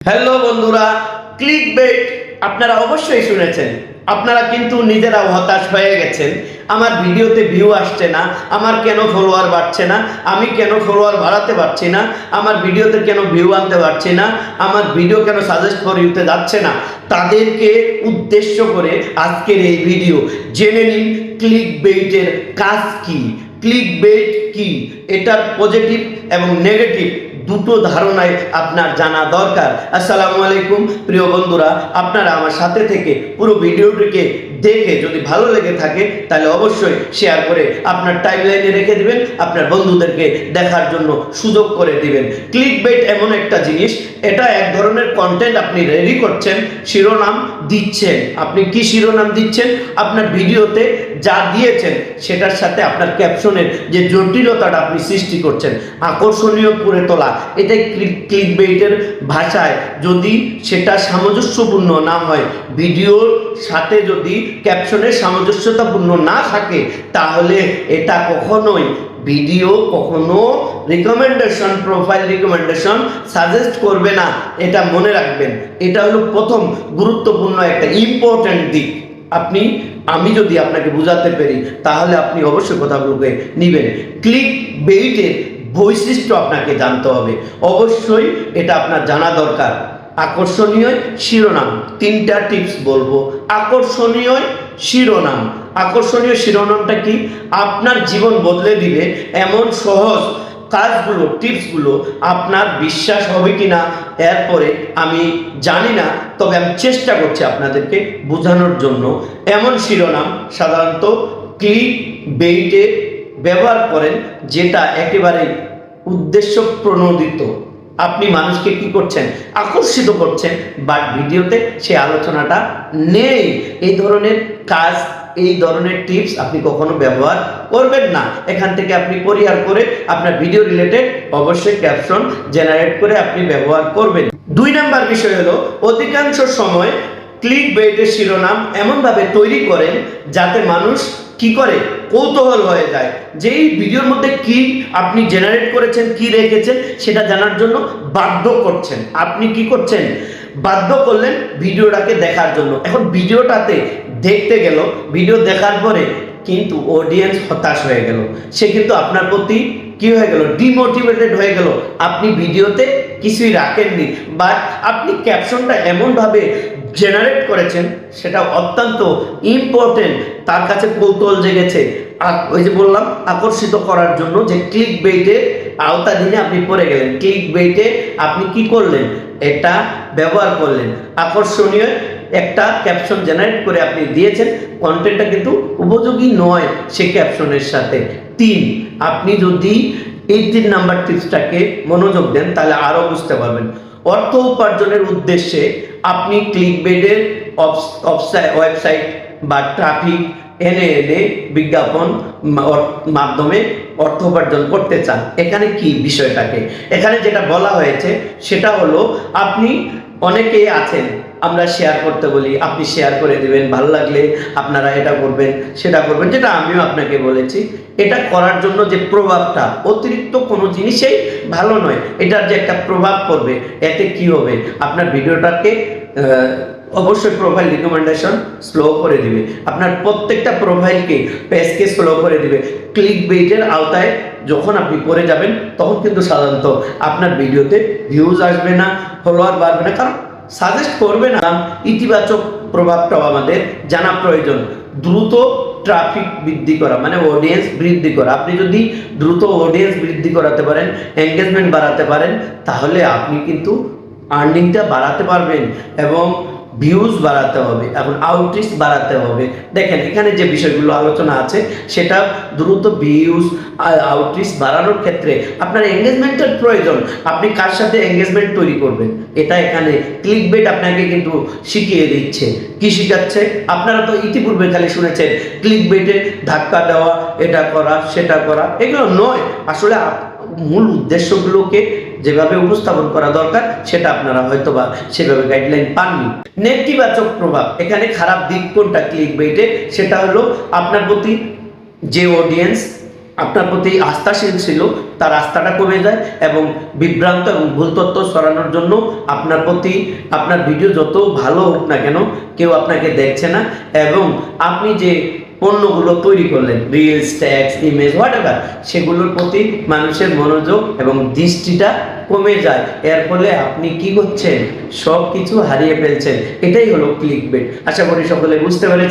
Hello বন্ধুরা, clickbait আপনারা অবশ্যই শুনেছেন। আপনারা কিন্তু নিজেরাও হতাশ হয়ে গেছেন। আমার ভিডিওতে ভিউ আসছে না, আমার কেন ফলোয়ার বাড়ছে না, আমি কেন ফলোয়ার বাড়াতে পারছি না, আমার ভিডিওতে কেন ভিউ আনতে পারছি না, আমার ভিডিও কেন সাজেস্ট ফর ইউতে যাচ্ছে না। তাদেরকে উদ্দেশ্য করে আজকের এই ভিডিও। জেনে নিন ক্লিকবেটের কাজ কি, ক্লিকবেট কি, এটার পজিটিভ এবং নেগেটিভ দুটো ধারণায় আপনার জানা দরকার। আসসালামু আলাইকুম প্রিয় বন্ধুরা, আপনারা আমার সাথে থেকে পুরো ভিডিওটিকে দেখে যদি ভালো লেগে থাকে তাহলে অবশ্যই শেয়ার করে আপনার টাইমলাইনে রেখে দিবেন, আপনার বন্ধুদেরকে দেখার জন্য সুযোগ করে দিবেন। ক্লিকবেট এমন একটা জিনিস, এটা এক ধরনের কন্টেন্ট আপনি রেডি করছেন, শিরোনাম দিচ্ছেন। আপনি কি শিরোনাম দিচ্ছেন? আপনার ভিডিওতে যা দিয়েছেন সেটার সাথে আপনার ক্যাপশনের যে জটিলতাটা আপনি সৃষ্টি করছেন, আকর্ষণীয় করে তোলা, এটাই ক্লিকবেটের ভাষায়। যদি সেটা সামঞ্জস্যপূর্ণ না হয়, ভিডিওর সাথে যদি ক্যাপশনের সামঞ্জস্যতাপূর্ণ না থাকে, তাহলে এটা কখনোই ভিডিও, কখনো রিকমেন্ডেশন, প্রোফাইল রিকমেন্ডেশন সাজেস্ট করবে না। এটা মনে রাখবেন। এটা হলো প্রথম গুরুত্বপূর্ণ একটা ইম্পর্ট্যান্ট দিক। আমি যদি আপনাকে বুঝাতে পারি তাহলে আপনি অবশ্যই কথাগুলোকে নেবেন। ক্লিকবেটের বৈশিষ্ট্য আপনাকে জানতে হবে, অবশ্যই এটা আপনার জানা দরকার। আকর্ষণীয় শিরোনাম, তিনটা টিপস বলবো। আকর্ষণীয় শিরোনাম, আকর্ষণীয় শিরোনামটা কি? আপনার জীবন বদলে দিবে এমন সহজ কাজগুলো, টিপসগুলো আপনার বিশ্বাস হবে কি না এরপরে আমি জানি না, তবে আমি চেষ্টা করছি আপনাদেরকে বোঝানোর জন্য। এমন শিরোনাম সাধারণত ক্লিকবেটে ব্যবহার করেন যেটা একেবারে উদ্দেশ্য প্রণোদিত। আপনি মানুষকে কি করছেন? আকর্ষিত করছেন, বাট ভিডিওতে সে আলোচনাটা নেই। এই ধরনের কাজ, এই ধরনের টিপস আপনি কখনো ব্যবহার করবেন না। এখান থেকে আপনি পরিহার করে আপনার ভিডিও রিলেটেড অবশ্যই ক্যাপশন জেনারেট করে আপনি ব্যবহার করবেন। 2 নাম্বার বিষয় হলো, অধিকাংশ সময় ক্লিকবেটের শিরোনাম এমনভাবে তৈরি করেন যাতে মানুষ কি করে? কৌতূহল হয়ে যায়, যেই ভিডিওর মধ্যে কি আপনি জেনারেট করেছেন, কি রেখেছেন সেটা জানার জন্য বাধ্য করছেন। আপনি কি করছেন? বাধ্য করলেন ভিডিওটাকে দেখার জন্য। এখন ভিডিওটাতে দেখতে গেল, ভিডিও দেখার পরে কিন্তু অডিয়েন্স হতাশ হয়ে গেল, সে কিন্তু আপনার প্রতি কি হয়ে গেল? ডিমোটিভেটেড হয়ে গেল। আপনি ভিডিওতে কিছুই রাখেননি, বাট আপনি ক্যাপশনটা এমনভাবে জেনারেট করেছেন সেটা অত্যন্ত ইম্পর্টেন্ট, তার কাছে কৌতূহল জেগেছে। আর ওই যে বললাম, আকর্ষিত করার জন্য যে ক্লিকবেটের আওতাধীনে আপনি পড়ে গেলেন। ক্লিকবেটে আপনি কি করলেন? এটা ব্যবহার করলেন, আকর্ষণীয় একটা ক্যাপশন জেনারেট করে আপনি দিয়েছেন, কন্টেন্টটা কিন্তু উপযোগী নয় সে ক্যাপশনের সাথে। 3, আপনি যদি এই 3 নাম্বার টিপসটাকে মনোযোগ দেন তাহলে আরও বুঝতে পারবেন। অর্থ উপার্জনের উদ্দেশ্যে আপনি ক্লিকবেটের ওয়েবসাইট বা ট্রাফিক এনে বিজ্ঞাপন মাধ্যমে অর্থ উপার্জন করতে চান। এখানে কি বিষয়টাকে, এখানে যেটা বলা হয়েছে সেটা হলো, আপনি অনেকেই আছেন, আমরা শেয়ার করতে বলি, আপনি শেয়ার করে দিবেন, ভালো লাগলে আপনারা এটা করবেন, সেটা করবেন, যেটা আমিও আপনাকে বলেছি। এটা করার জন্য যে প্রভাবটা, অতিরিক্ত কোনো জিনিসেই ভালো নয়, এটার যে একটা প্রভাব পড়বে, এতে কি হবে? আপনার ভিডিওটাকে অবশ্যই প্রোফাইল রিকমেন্ডেশন স্লো করে দিবে, আপনার প্রত্যেকটা প্রোফাইলকে, পেজকে স্লো করে দিবে। ক্লিকবেটের আওতায় যখন আপনি পড়ে যাবেন তখন কিন্তু সাধারণত আপনার ভিডিওতে ভিউজ আসবে না, ফলোয়ার বাড়বে না, কারণ সাজেস্ট করবে না। ইতিবাচক প্রভাবটাও আমাদের জানা প্রয়োজন। দ্রুত ট্রাফিক বৃদ্ধি করা মানে অডিয়েন্স বৃদ্ধি করা। আপনি যদি দ্রুত অডিয়েন্স বৃদ্ধি করাতে পারেন, এঙ্গেজমেন্ট বাড়াতে পারেন, তাহলে আপনি কিন্তু আর্নিংটা বাড়াতে পারবেন এবং ভিউজ বাড়াতে হবে, এখন আউটরিচ বাড়াতে হবে। দেখেন এখানে যে বিষয়গুলো আলোচনা আছে সেটা দ্রুত ভিউজ আউটরিচ বাড়ানোর ক্ষেত্রে আপনার এঙ্গেজমেন্টের প্রয়োজন। আপনি কার সাথে এঙ্গেজমেন্ট তৈরি করবেন, এটা এখানে ক্লিকবেট আপনাকে কিন্তু শিখিয়ে দিচ্ছে। কি শিখাচ্ছে? আপনারা তো ইতিপূর্বে খালি শুনেছেন ক্লিকবেটে ধাক্কা দেওয়া, এটা করা, সেটা করা, এগুলো নয়। আসলে মূল উদ্দেশ্যগুলোকে যেভাবে উপস্থাপন করা দরকার সেটা আপনারা হয়তোবা সেভাবে গাইডলাইন পাননি। নেতিবাচক প্রভাব, এখানে খারাপ দিক কোনটা ক্লিকবেটে? সেটা হলো আপনার প্রতি যে অডিয়েন্স আপনার প্রতি আস্থাশীল ছিল তার আস্থাটা কমে যায়, এবং বিভ্রান্ত এবং ভুল তথ্য ছড়ানোর জন্য আপনার প্রতি আপনার ভিডিও যত ভালো হোক না কেন কেউ আপনাকে দেখছে না, এবং আপনি যে পণ্যগুলো তৈরি করলেন রিলস, ট্যাক্স, ইমেজ, হোয়াটএভার, সেগুলোর প্রতি মানুষের মনোযোগ এবং দৃষ্টিটা কমে যায়। এর ফলে আপনি কি করছেন, সব কিছু হারিয়ে ফেলছেন। এটাই হলো ক্লিকবেট। আশা করি সকলে বুঝতে পেরেছেন।